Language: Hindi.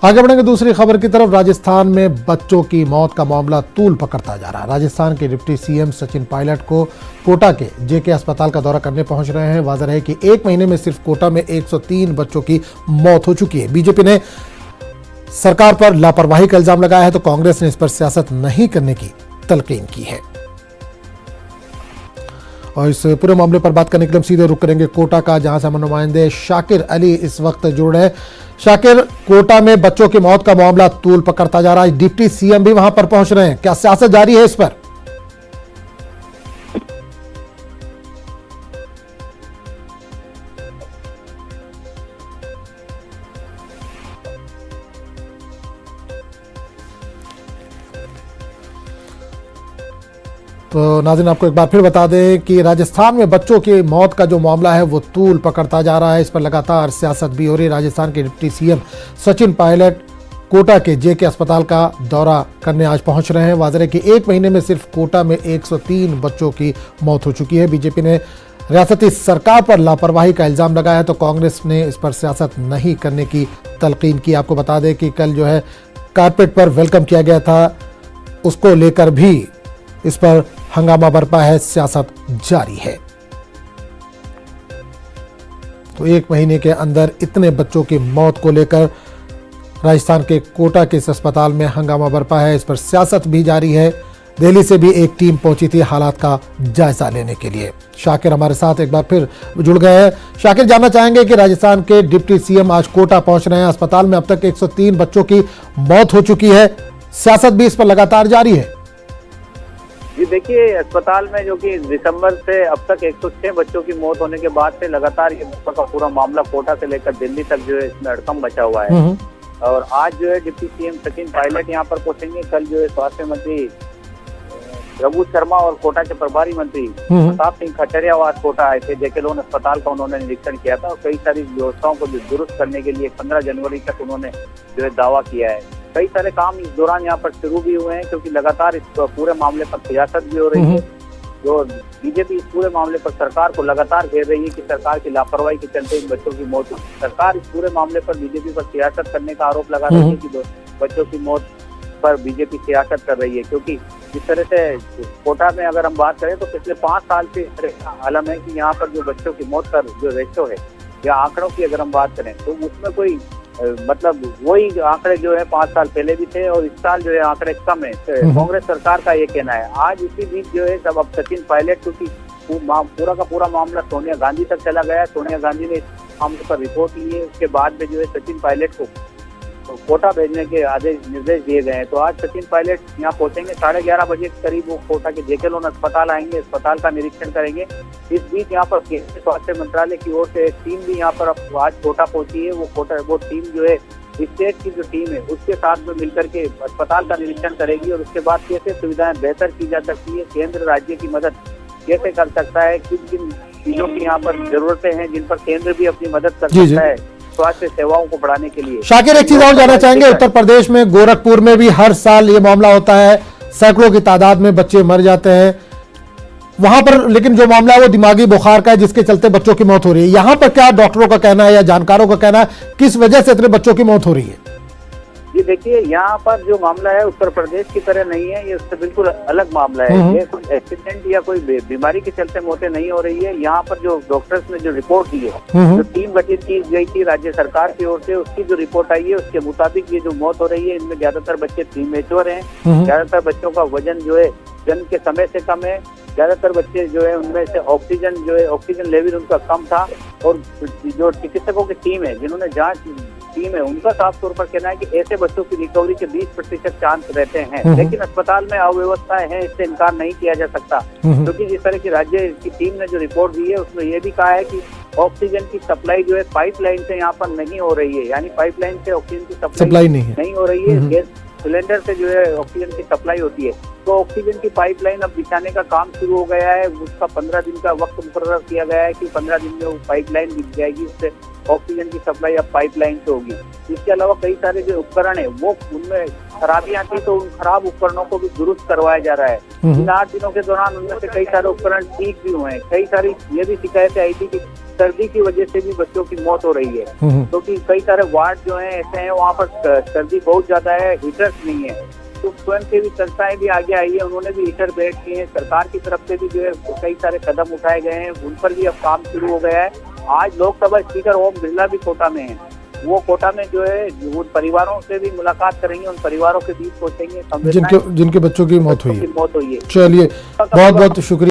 आगे बढ़ेंगे दूसरी खबर की तरफ। राजस्थान में बच्चों की मौत का मामला तूल पकड़ता जा रहा है। राजस्थान के डिप्टी सीएम सचिन पायलट को कोटा के जेके अस्पताल का दौरा करने पहुंच रहे हैं। वाज़ेह है कि एक महीने में सिर्फ कोटा में 103 बच्चों की मौत हो चुकी है। बीजेपी ने सरकार पर लापरवाही का इल्जाम लगाया है तो कांग्रेस ने इस पर सियासत नहीं करने की तलकीन की है। और इस पूरे मामले पर बात करने के लिए हम सीधे रुक करेंगे कोटा का, जहां से हमारे नुमाइंदे शाकिर अली इस वक्त जुड़ रहे हैं। शाकिर, कोटा में बच्चों की मौत का मामला तूल पकड़ता जा रहा है, डिप्टी सीएम भी वहां पर पहुंच रहे हैं, क्या सियासत जारी है इस पर? तो नाज़रीन, आपको एक बार फिर बता दें कि राजस्थान में बच्चों की मौत का जो मामला है वो तूल पकड़ता जा रहा है। इस पर लगातार सियासत भी हो रही है। राजस्थान के डिप्टी सीएम सचिन पायलट कोटा के जेके अस्पताल का दौरा करने आज पहुंच रहे हैं। वाज़ेह है कि एक महीने में सिर्फ कोटा में 103 बच्चों की मौत हो चुकी है। बीजेपी ने रियासती सरकार पर लापरवाही का इल्ज़ाम लगाया है तो कांग्रेस ने इस पर सियासत नहीं करने की तलकीन की। आपको बता दें कि कल जो है कारपेट पर वेलकम किया गया था, उसको लेकर भी इस पर हंगामा बरपा है, सियासत जारी है। तो एक महीने के अंदर इतने बच्चों की मौत को लेकर राजस्थान के कोटा के इस अस्पताल में हंगामा बरपा है, इस पर सियासत भी जारी है। दिल्ली से भी एक टीम पहुंची थी हालात का जायजा लेने के लिए। शाकिर हमारे साथ एक बार फिर जुड़ गए हैं। शाकिर, जानना चाहेंगे कि राजस्थान के डिप्टी सीएम आज कोटा पहुंच रहे हैं। अस्पताल में अब तक 103 बच्चों की मौत हो चुकी है, सियासत भी इस पर लगातार जारी है। जी देखिए, अस्पताल में जो कि दिसंबर से अब तक 106 बच्चों की मौत होने के बाद से लगातार ये पूरा मामला कोटा से लेकर दिल्ली तक जो है इसमें हड़कंप मचा हुआ है। और आज जो है डिप्टी सीएम सचिन पायलट यहाँ पर पहुंचेंगे। कल जो है स्वास्थ्य मंत्री रघु शर्मा और कोटा के प्रभारी मंत्री प्रताप सिंह खटरिया आज कोटा आए थे। जेके लोन अस्पताल का उन्होंने निरीक्षण किया था और कई सारी व्यवस्थाओं को दुरुस्त करने के लिए 15 जनवरी तक उन्होंने जो है दावा किया है। कई सारे काम इस दौरान यहाँ पर शुरू भी हुए हैं, क्योंकि लगातार इस पूरे मामले पर सियासत भी हो रही है। जो बीजेपी इस पूरे मामले पर सरकार को लगातार घेर रही है कि सरकार की लापरवाही के चलते इन बच्चों की मौत हुई। सरकार इस पूरे मामले पर बीजेपी पर सियासत करने का आरोप लगा रही है कि बच्चों की मौत पर बीजेपी सियासत कर रही है, क्योंकि जिस तरह से कोटा में अगर हम बात करें तो पिछले 5 साल से आलम है कि यहाँ पर जो बच्चों की मौत का जो रेशो है या आंकड़ों की अगर हम बात करें तो उसमें कोई मतलब वही आंकड़े जो है 5 साल पहले भी थे और इस साल जो है आंकड़े कम है। कांग्रेस सरकार का ये कहना है। आज इसी बीच जो है सब अब सचिन पायलट, क्योंकि पूरा का पूरा मामला सोनिया गांधी तक चला गया। सोनिया गांधी ने इस मामले पर रिपोर्ट ली है, उसके बाद में जो है सचिन पायलट को कोटा भेजने के निर्देश दिए गए हैं। तो आज सचिन पायलट यहाँ पहुंचेंगे 11:30 बजे के करीब। वो कोटा के जेके लोन अस्पताल आएंगे, अस्पताल का निरीक्षण करेंगे। इस बीच यहाँ पर केंद्रीय स्वास्थ्य मंत्रालय की ओर से एक टीम भी यहाँ पर आज कोटा पहुंची है। वो टीम जो है स्टेट की जो टीम है उसके साथ में मिलकर के अस्पताल का निरीक्षण करेगी और उसके बाद कैसे सुविधाएं बेहतर की जा सकती है, केंद्र राज्य की मदद कैसे कर सकता है, किन किन चीजों की यहाँ पर जरूरतें हैं जिन पर केंद्र भी अपनी मदद कर सकता है स्वास्थ्य सेवाओं को बढ़ाने के लिए। शाकिर, एक चीज और जानना चाहेंगे, उत्तर प्रदेश में गोरखपुर में भी हर साल ये मामला होता है, सैकड़ों की तादाद में बच्चे मर जाते हैं वहां पर, लेकिन जो मामला है वो दिमागी बुखार का है जिसके चलते बच्चों की मौत हो रही है। यहाँ पर क्या डॉक्टरों का कहना है या जानकारों का कहना है, किस वजह से इतने बच्चों की मौत हो रही है? जी देखिए, यहाँ पर जो मामला है उत्तर प्रदेश की तरह नहीं है, ये उससे बिल्कुल अलग मामला है। ये कोई एक्सीडेंट या कोई बीमारी के चलते मौतें नहीं हो रही है। यहाँ पर जो डॉक्टर्स ने जो रिपोर्ट दी है, जो टीम गठित की गई थी राज्य सरकार की ओर से, उसकी जो रिपोर्ट आई है उसके मुताबिक ये जो मौत हो रही है इनमें ज्यादातर बच्चे प्रीमेच्योर हैं। ज्यादातर बच्चों का वजन जो है जन्म के समय से कम है। ज्यादातर बच्चे जो है उनमें से ऑक्सीजन लेवल उनका कम था। और जो चिकित्सकों की टीम है, जिन्होंने जांच टीम है, उनका साफ तौर पर कहना है कि ऐसे बच्चों की रिकवरी के 20% चांस रहते हैं। लेकिन अस्पताल में अव्यवस्थाएं हैं, इससे इनकार नहीं किया जा सकता, क्योंकि जिस तरह की राज्य की टीम ने जो रिपोर्ट दी है उसमें यह भी कहा है कि ऑक्सीजन की सप्लाई जो है पाइपलाइन से यहाँ पर नहीं हो रही है, यानी पाइपलाइन से ऑक्सीजन की सप्लाई नहीं हो रही है। गैस सिलेंडर से जो है ऑक्सीजन की सप्लाई होती है। तो ऑक्सीजन की पाइपलाइन अब बिछाने का काम शुरू हो गया है। उसका 15 दिन का वक्त मुकर्रर किया गया है कि 15 दिन में वो पाइपलाइन बिछ जाएगी, उससे ऑक्सीजन की सप्लाई अब पाइपलाइन से होगी। इसके अलावा कई सारे जो उपकरण है वो उनमें खराबियां थी, तो उन खराब उपकरणों को भी दुरुस्त करवाया जा रहा है। इन 8 दिनों के दौरान उनमें से कई सारे उपकरण ठीक भी हुए हैं। कई सारी ये भी शिकायतें आई थी कि सर्दी की वजह से भी बच्चों की मौत हो रही है, क्योंकि कई सारे वार्ड जो हैं ऐसे हैं वहाँ पर सर्दी बहुत ज्यादा है, हीटर्स नहीं है। तो स्वयं सेवी संस्थाएं भी आगे आई है, उन्होंने भी हीटर भेंट किए हैं। सरकार की तरफ से भी जो है कई सारे कदम उठाए गए हैं, उन पर भी अब काम शुरू हो गया है। आज लोकसभा स्पीकर ओम बिरला भी कोटा में है, वो कोटा में जो है उन परिवारों से भी मुलाकात करेंगे, उन परिवारों के बीच पहुंचेंगे जिनके बच्चों की मौत हुई है। मौत हुई है। चलिए, बहुत बहुत शुक्रिया।